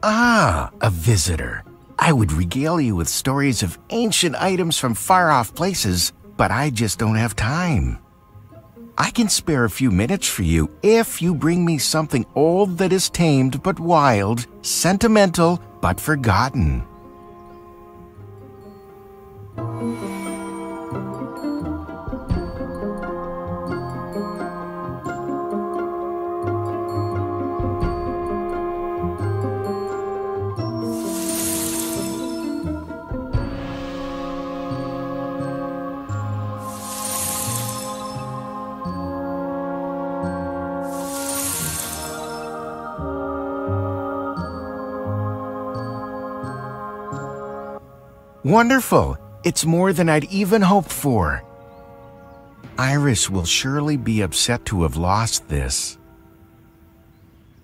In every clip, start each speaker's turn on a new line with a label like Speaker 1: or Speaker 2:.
Speaker 1: Ah, a visitor. I would regale you with stories of ancient items from far-off places, but I just don't have time. I can spare a few minutes for you if you bring me something old that is tamed but wild, sentimental but forgotten. Wonderful! It's more than I'd even hoped for. Iris will surely be upset to have lost this.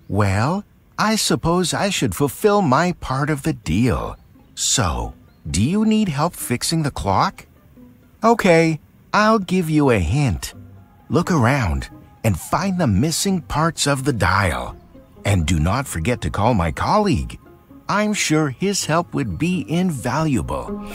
Speaker 1: Well, I suppose I should fulfill my part of the deal. So, do you need help fixing the clock? Okay, I'll give you a hint. Look around and find the missing parts of the dial. And do not forget to call my colleague. I'm sure his help would be invaluable.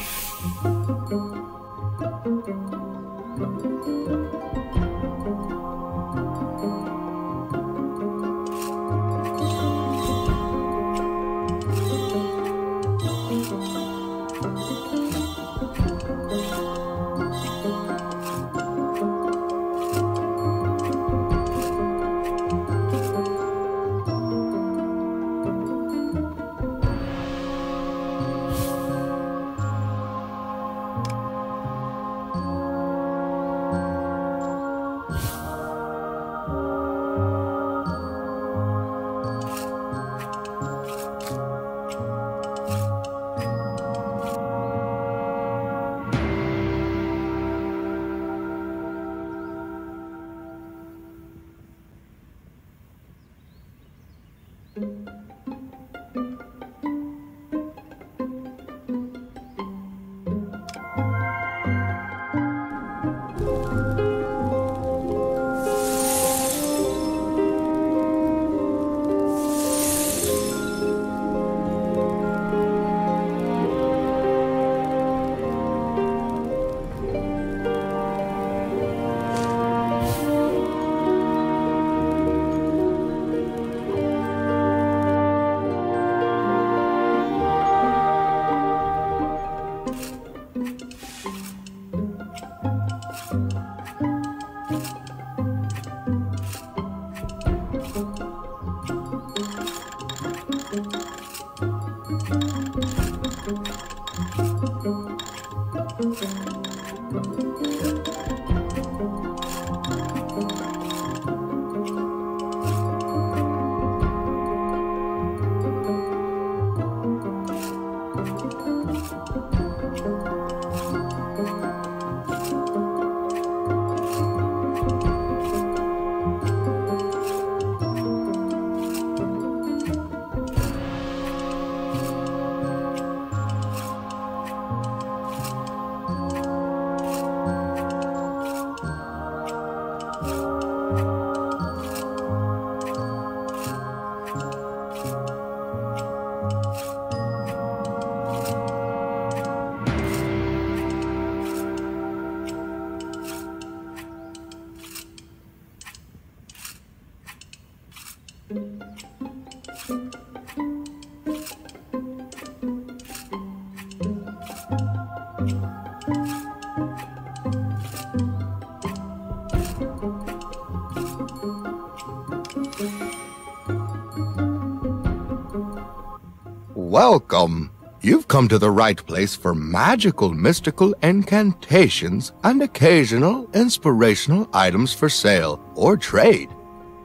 Speaker 2: Welcome! You've come to the right place for magical, mystical incantations and occasional inspirational items for sale or trade.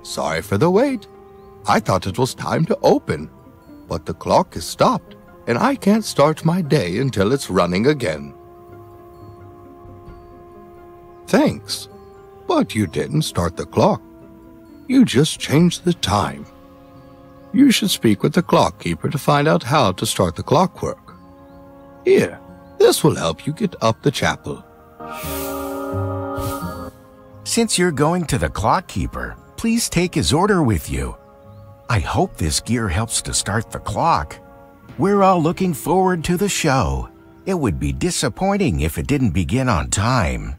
Speaker 2: Sorry for the wait. I thought it was time to open, but the clock is stopped and I can't start my day until it's running again. Thanks, but you didn't start the clock. You just changed the time. You should speak with the clock keeper to find out how to start the clockwork. Here, this will help you get up the chapel.
Speaker 1: Since you're going to the clock keeper, please take his order with you. I hope this gear helps to start the clock. We're all looking forward to the show. It would be disappointing if it didn't begin on time.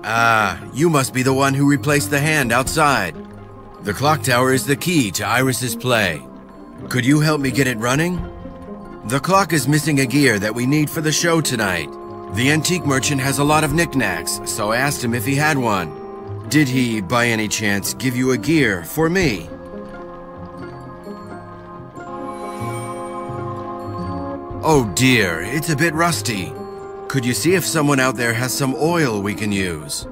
Speaker 3: Ah, you must be the one who replaced the hand outside. The clock tower is the key to Iris's play. Could you help me get it running? The clock is missing a gear that we need for the show tonight. The antique merchant has a lot of knickknacks, so I asked him if he had one. Did he, by any chance, give you a gear for me? Oh dear, it's a bit rusty. Could you see if someone out there has some oil we can use?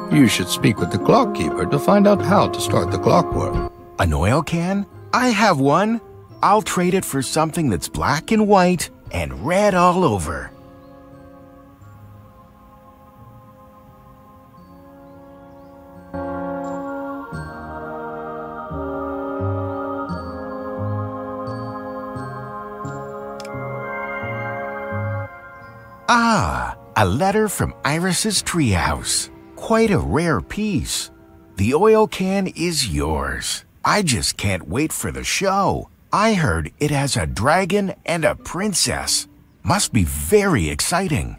Speaker 2: You should speak with the clock keeper to find out how to start the clockwork.
Speaker 1: An oil can? I have one. I'll trade it for something that's black and white and red all over. Ah, a letter from Iris's treehouse. Quite a rare piece. The oil can is yours. I just can't wait for the show. I heard it has a dragon and a princess. Must be very exciting.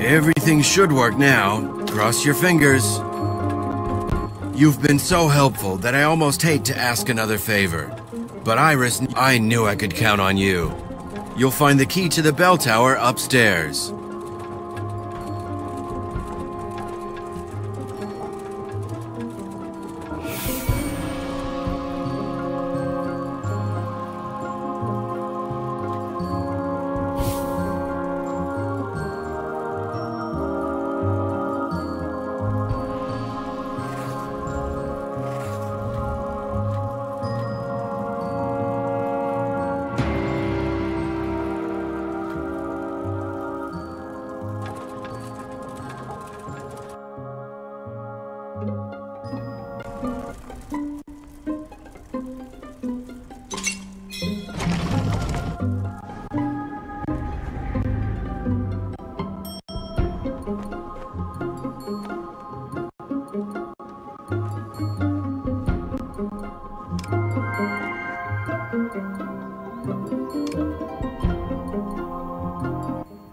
Speaker 3: Everything should work now. Cross your fingers. You've been so helpful that I almost hate to ask another favor. But Iris, I knew I could count on you. You'll find the key to the bell tower upstairs.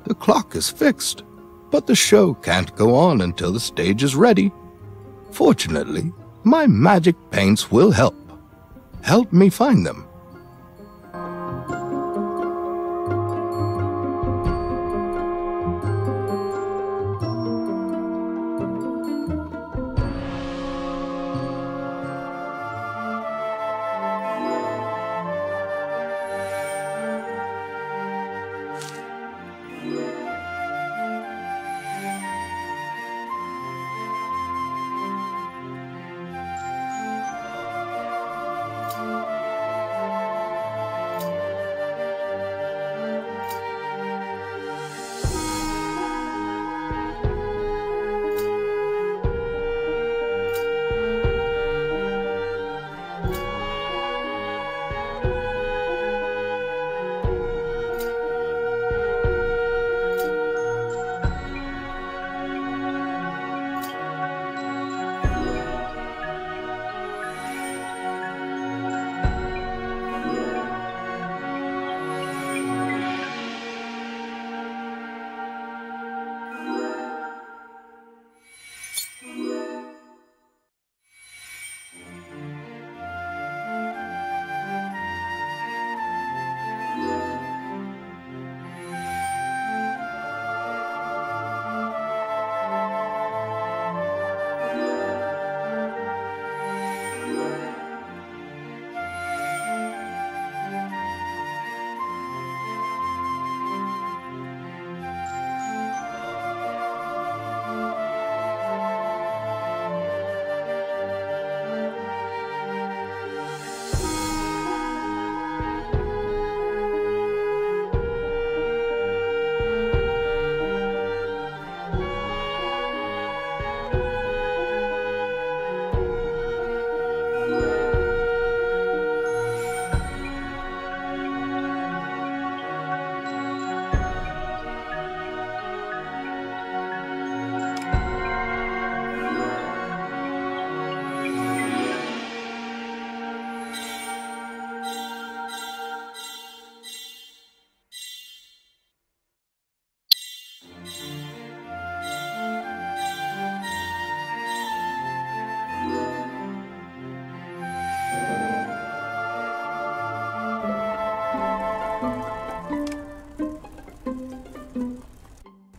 Speaker 2: The clock is fixed, but the show can't go on until the stage is ready. Fortunately, my magic paints will help. Help me find them.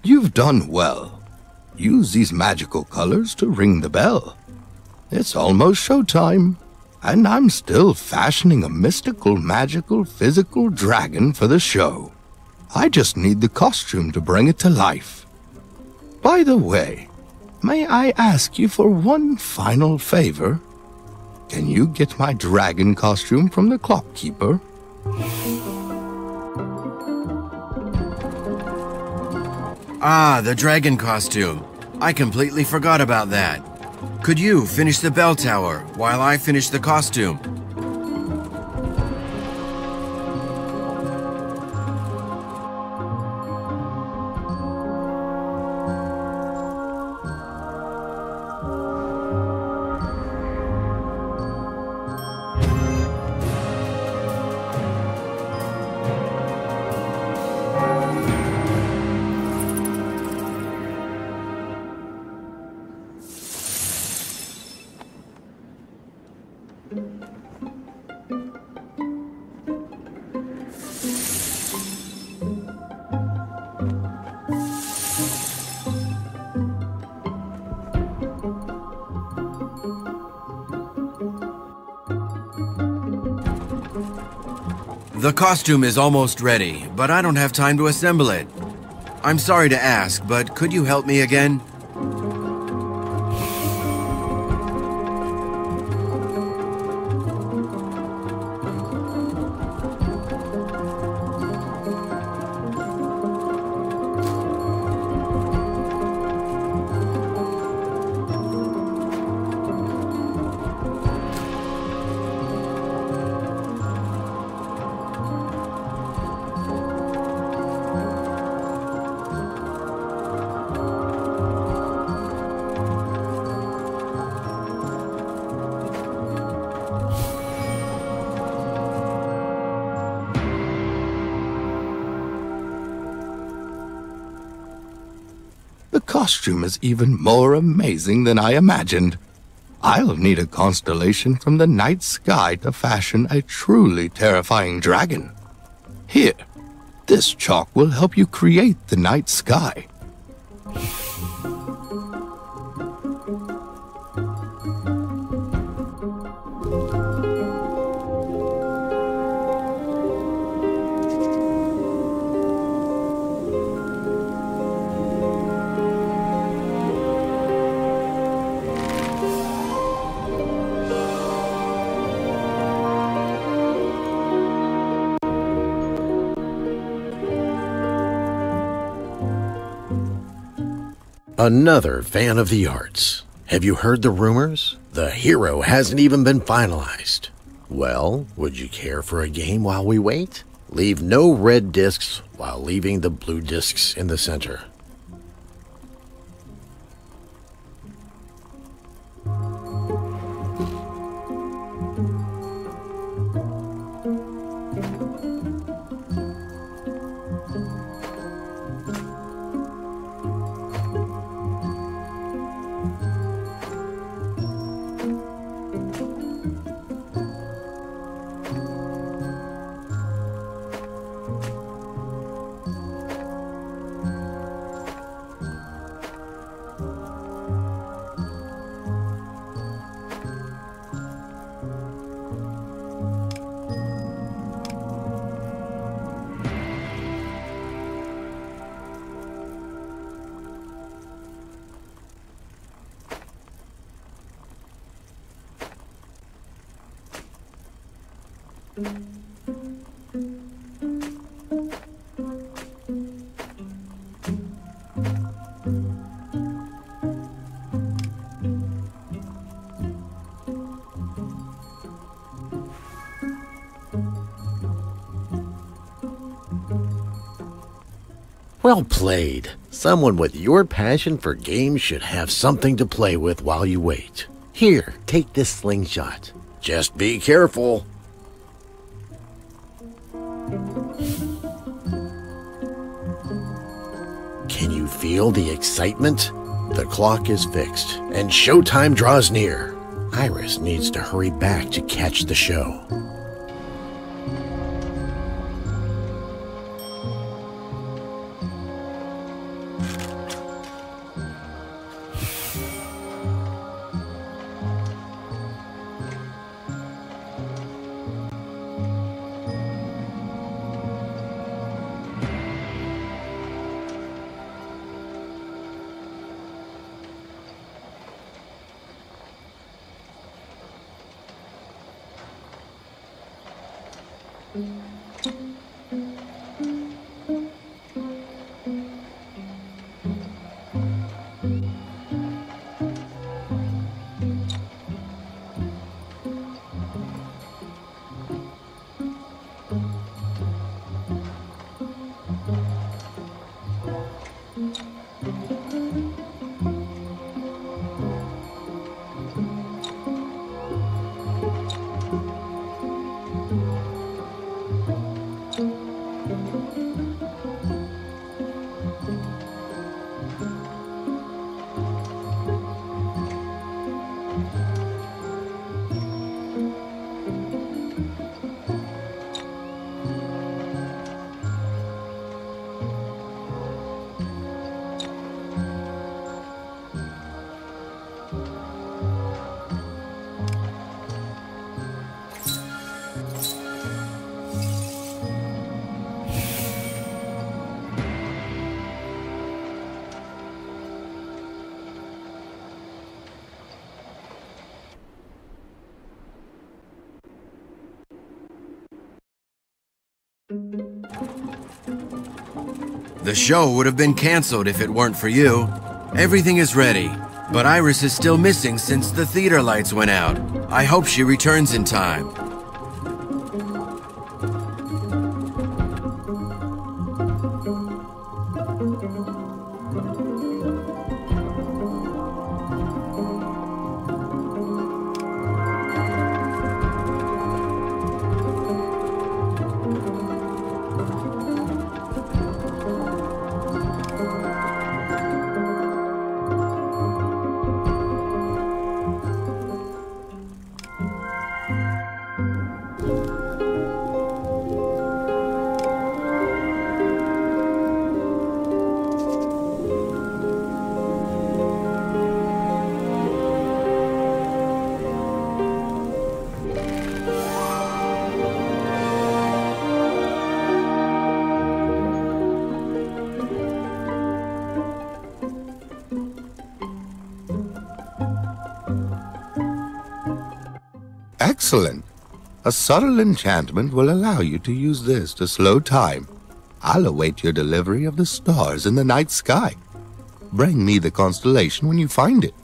Speaker 2: You've done well. Use these magical colors to ring the bell. It's almost showtime, and I'm still fashioning a mystical, magical, physical dragon for the show. I just need the costume to bring it to life. By the way, may I ask you for one final favor? Can you get my dragon costume from the clock keeper?
Speaker 3: Ah, the dragon costume. I completely forgot about that. Could you finish the bell tower while I finish the costume? The costume is almost ready, but I don't have time to assemble it. I'm sorry to ask, but could you help me again?
Speaker 2: The costume is even more amazing than I imagined. I'll need a constellation from the night sky to fashion a truly terrifying dragon. Here, this chalk will help you create the night sky.
Speaker 4: Another fan of the arts. Have you heard the rumors? The hero hasn't even been finalized. Well, would you care for a game while we wait? Leave no red discs while leaving the blue discs in the center. Well played. Someone with your passion for games should have something to play with while you wait. Here, take this slingshot. Just be careful. Can you feel the excitement? The clock is fixed, and showtime draws near. Iris needs to hurry back to catch the show.
Speaker 3: The show would have been canceled if it weren't for you. Everything is ready, but Iris is still missing since the theater lights went out. I hope she returns in time.
Speaker 2: Excellent. A subtle enchantment will allow you to use this to slow time. I'll await your delivery of the stars in the night sky. Bring me the constellation when you find it.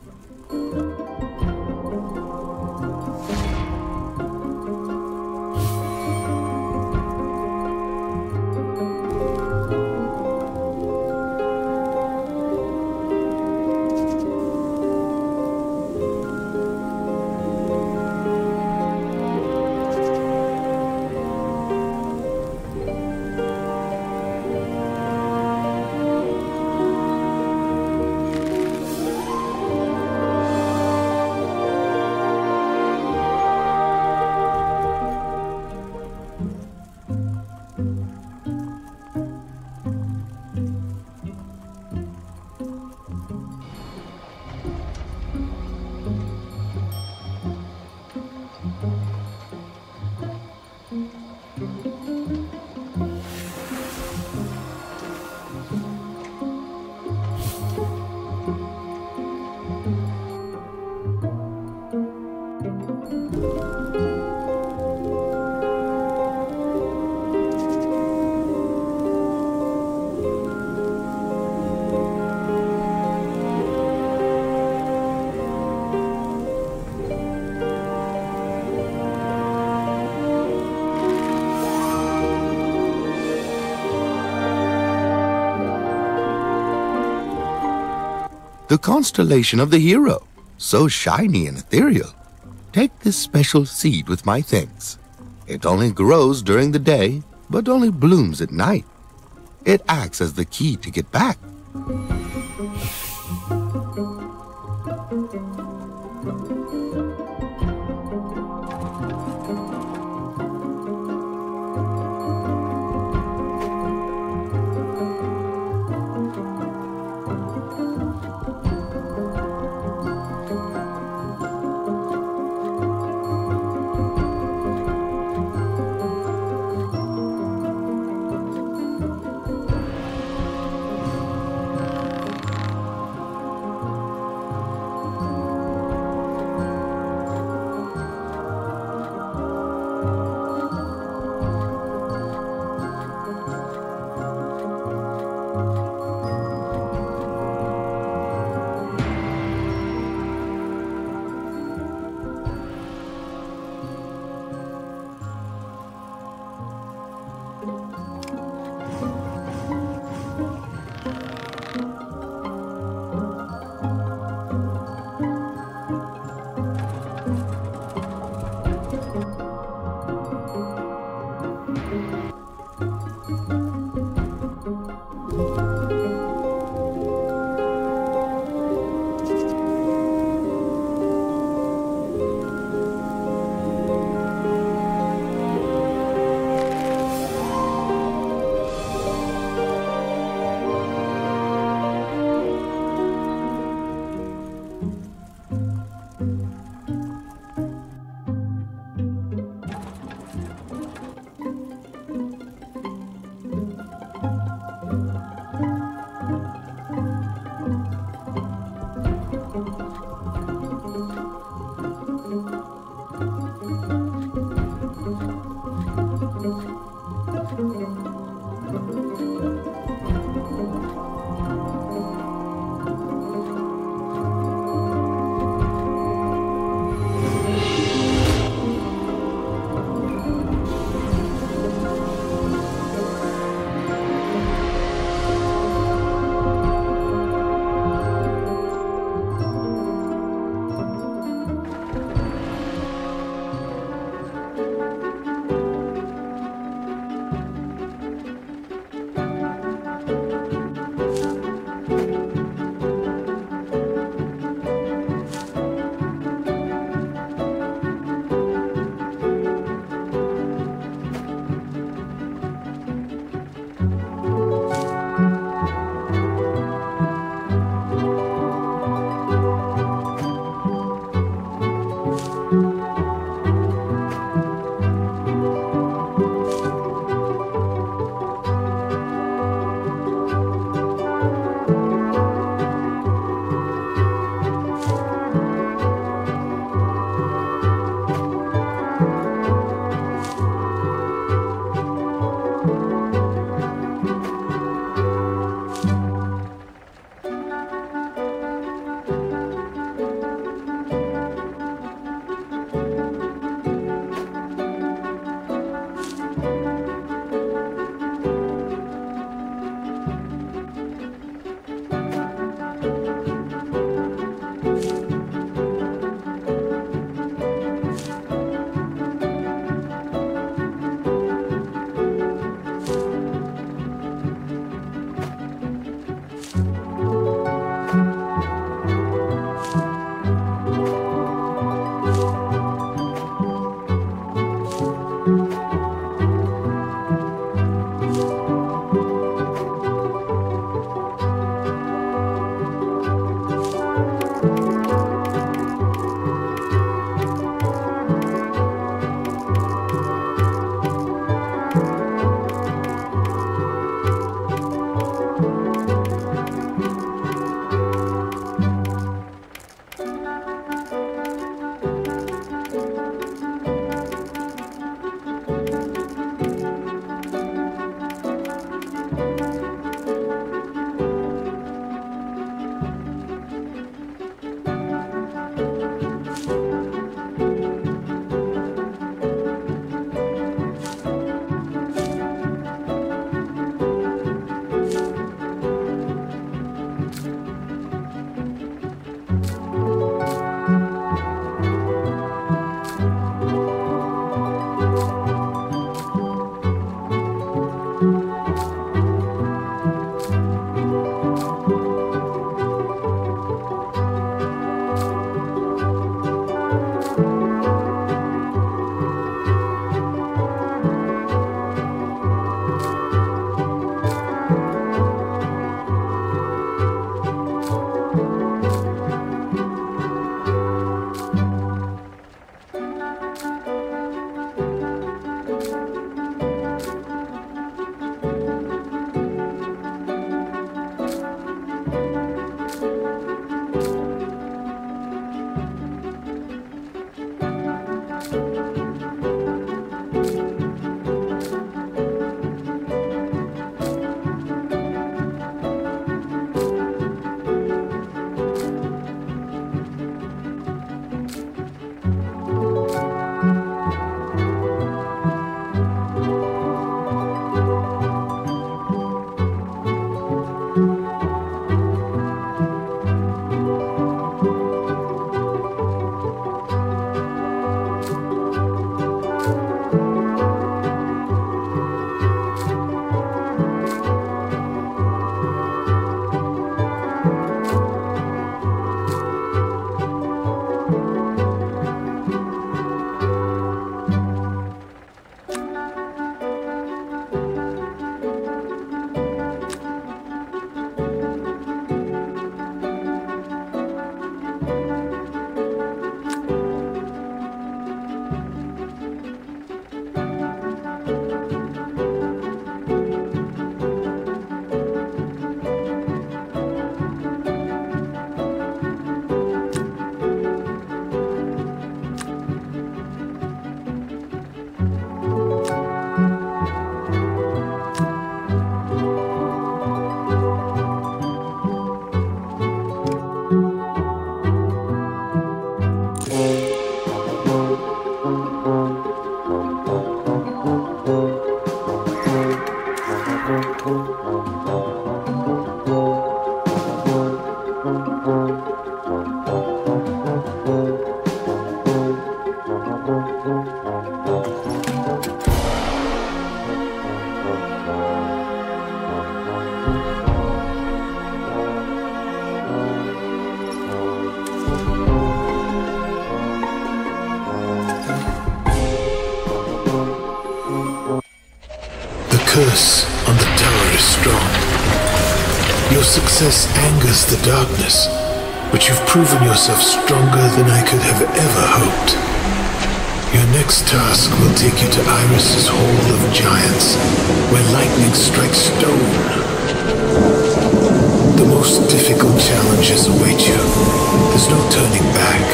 Speaker 2: The constellation of the hero, so shiny and ethereal. Take this special seed with my thanks. It only grows during the day, but only blooms at night. It acts as the key to get back.
Speaker 5: The curse on the tower is strong. Your success angers the darkness, but you've proven yourself stronger than I could have ever hoped. Your next task will take you to Iris's Hall of Giants, where lightning strikes stone. The most difficult challenges await you. There's no turning back.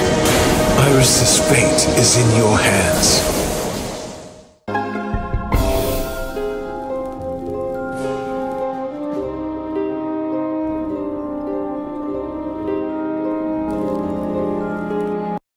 Speaker 6: Iris's fate is in your hands.